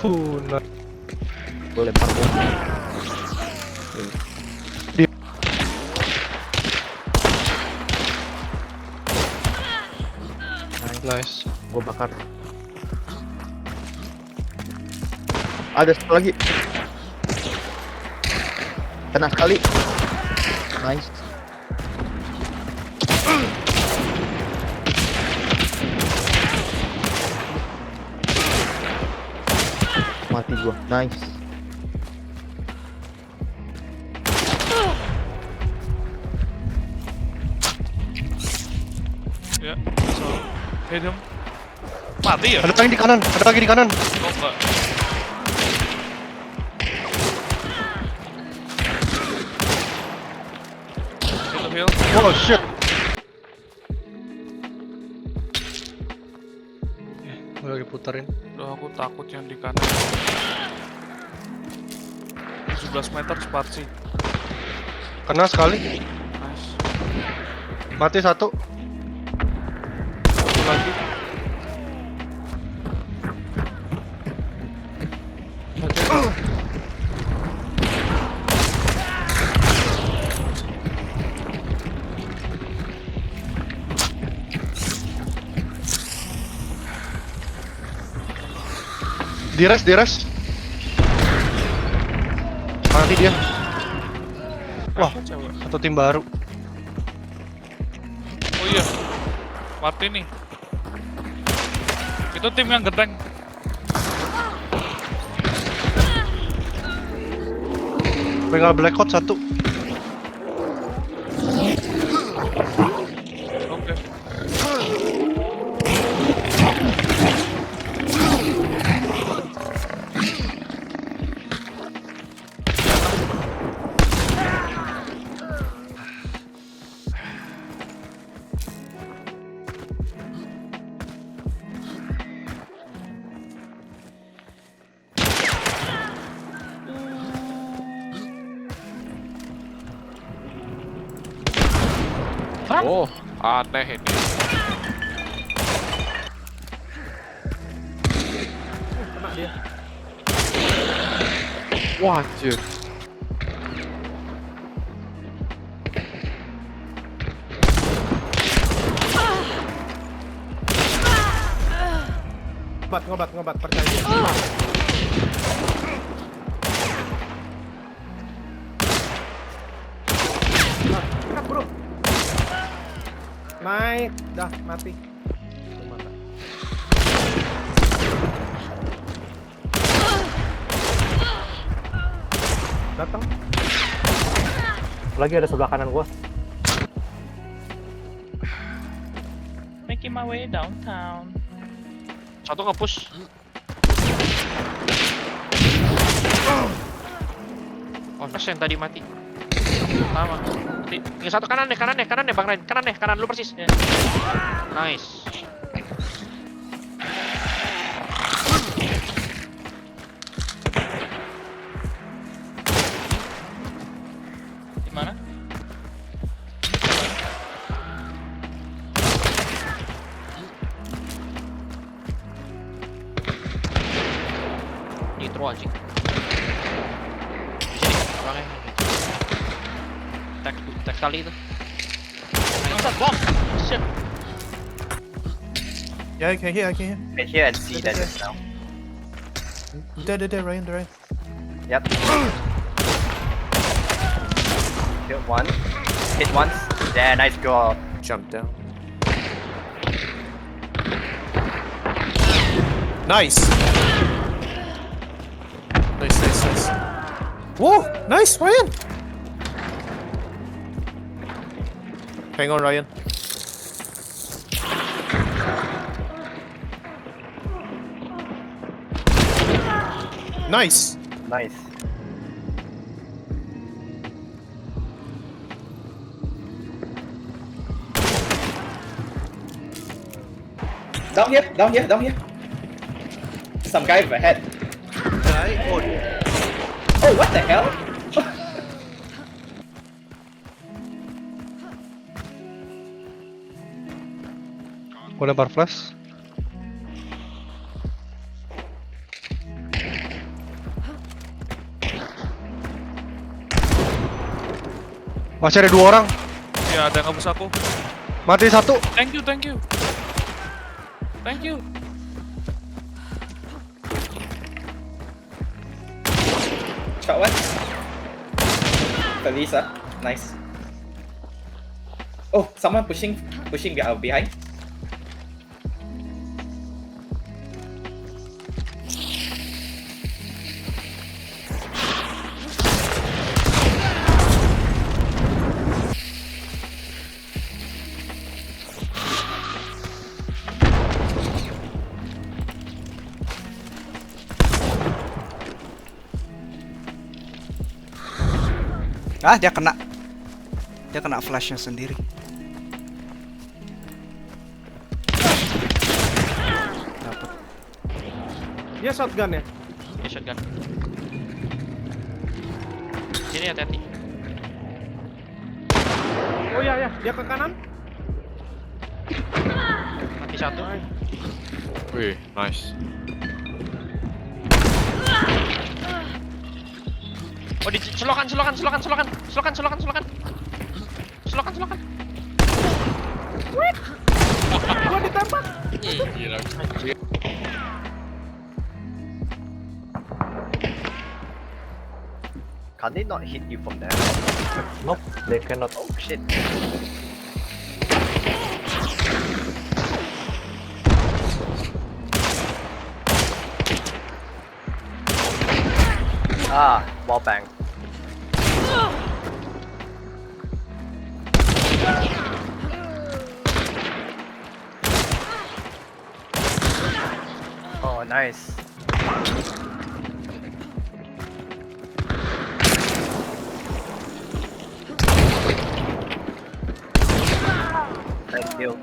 Nah. Gue lempar bom. Nice. Gue bakar. Ada satu lagi. Kena sekali. Nice. Mati gua. Nice. Ya, so hit him. Mati ya? Ada lagi di kanan, ada lagi di kanan. Oh enggak. Heal. Oh shit. Gue lagi puterin. Udah aku takut yang di kanan. 17 meter Sparsi. Kena sekali. Nice. Mati satu. Satu lagi. Di rest. Mati dia. Wah, Apa cewek? satu tim baru. Oh iya. Mati nih. Itu tim yang gedeng. Bengal Blackout satu. Oke. Oh, aneh ini. Kena dia. Wah, anjir. Ngobat, percaya. Cut, bro. Naik, dah mati. Datang. Lagi ada sebelah kanan gua. Making my way downtown. Satu nge-push. Oh, Nas yang tadi mati. Sama. Mati. Yang satu kanan deh, Bang Ren. Kanan lu persis. Ya. Nice. Di mana? Nitro anjing. Sini, orangnya. Tag kali itu. Nice. Bom! Shit. Yeah, I can hear. Can hear and see that just now. There, Ryan. Yep. Killed one. Hit once. Yeah, nice go. Jump down. Nice. Whoa, nice, Ryan. Hang on, Ryan. Nice. Nice. Down here. Some guy with a head. Oh, what the hell? Gue lempar flash. Masih ada 2 orang. Ya ada yang ngabus aku. Mati 1. Thank you, thank you. Thank you. Shot one. Felisa. Nice. Oh, someone pushing behind. Ah, dia kena. Dia kena flashnya sendiri. Dapat. Dia shotgun ya? Ya shotgun. Sini hati-hati. Oh iya ya, dia ke kanan. Mati 1. Wih, nice. Oh di selokan. Gua ditembak. Gila. Can they not hit you from there? Nope, they cannot. Oh shit. Ah, wall bang. Oh, nice. Thank you.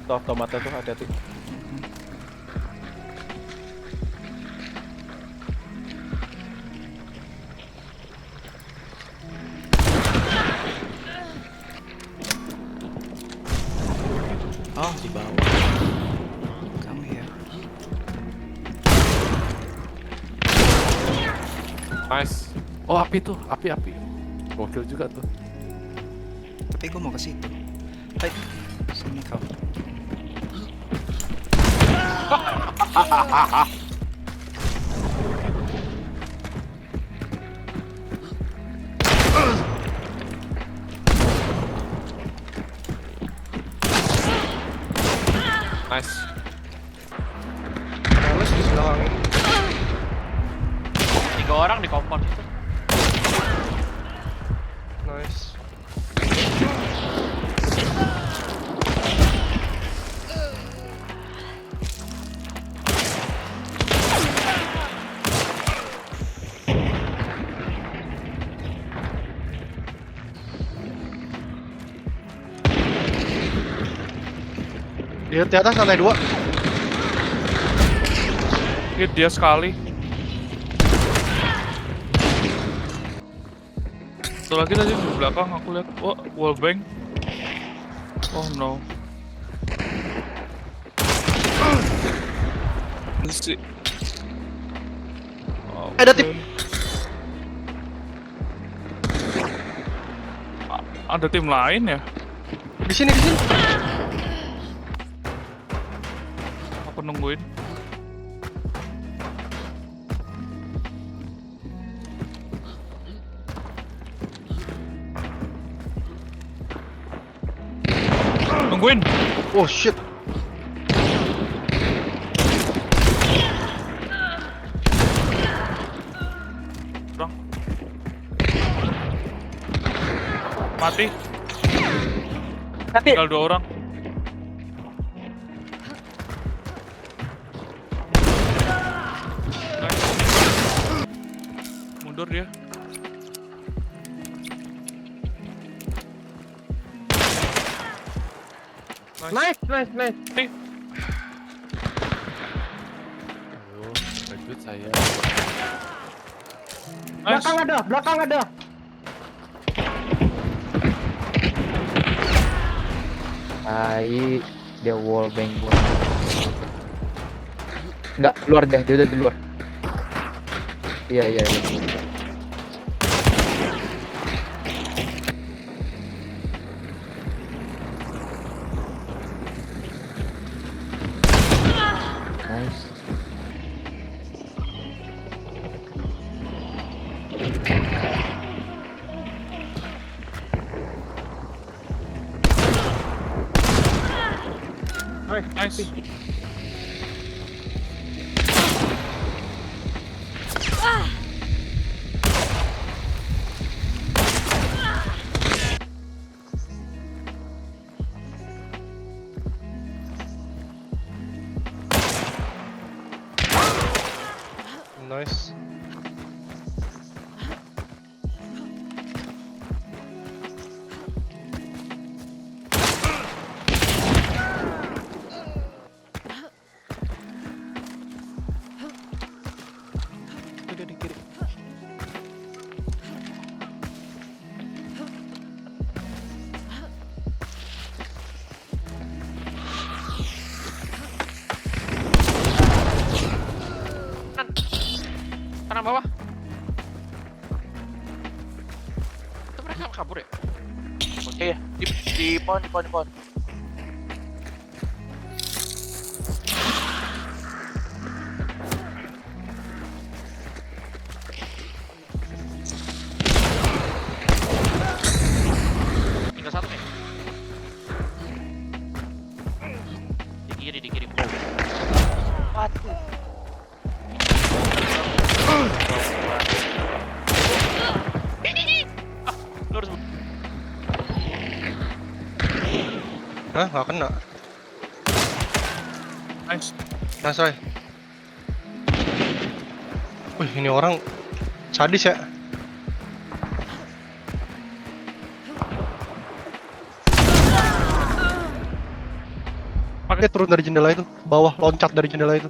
Tuh, tomatnya tuh hati-hati. Oh, di bawah. Kamu ya. Nice. Oh, api tuh, api. Gokil juga tuh. Tapi gue mau ke situ. Hai, sini kau. Nice. Males di belakang. 3 orang di kompon itu. Nice. Di atas lantai 2. Hit dia sekali. Satu lagi tadi di belakang aku lihat. Oh, wallbang. Oh no. Si. Ada tim. Ada tim lain ya? Di sini. Aku nungguin. Nungguin. Oh shit. Bang. Mati. Tinggal 2 orang. Nice. Mundur dia. Nice. Nih. Aduh, lanjut saya. Nice. Belakang ada. Tai, dia wallbang gua. Enggak, keluar deh, dia udah di luar. Iya. Nice. Nice. Nice. Dia di kiri. Kanan bawah. Itu mereka kabur ya? Iya, di pon. Tinggal satu nih. Di kiri. Waduh. Lu harus Hah, nggak kena. Nice. Nice, Roy. Wih, ini orang sadis ya. Dia turun dari jendela itu, bawah, loncat dari jendela itu.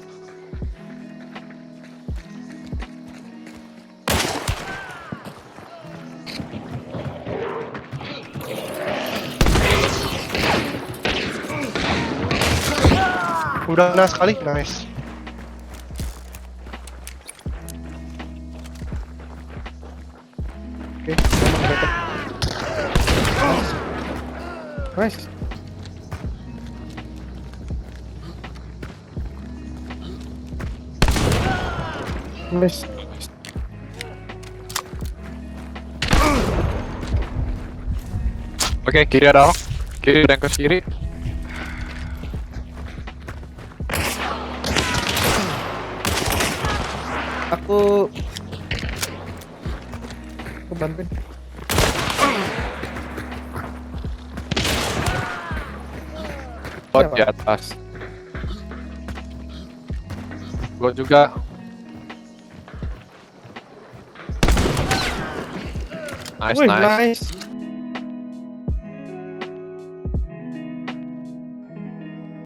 Udah kena sekali, nice. Oke, nice. Nice. Oke, kiri ada orang. Kiri dan ke kiri. Aku bantuin. Bot di atas. Gua juga. Nice, Wih, nice. nice.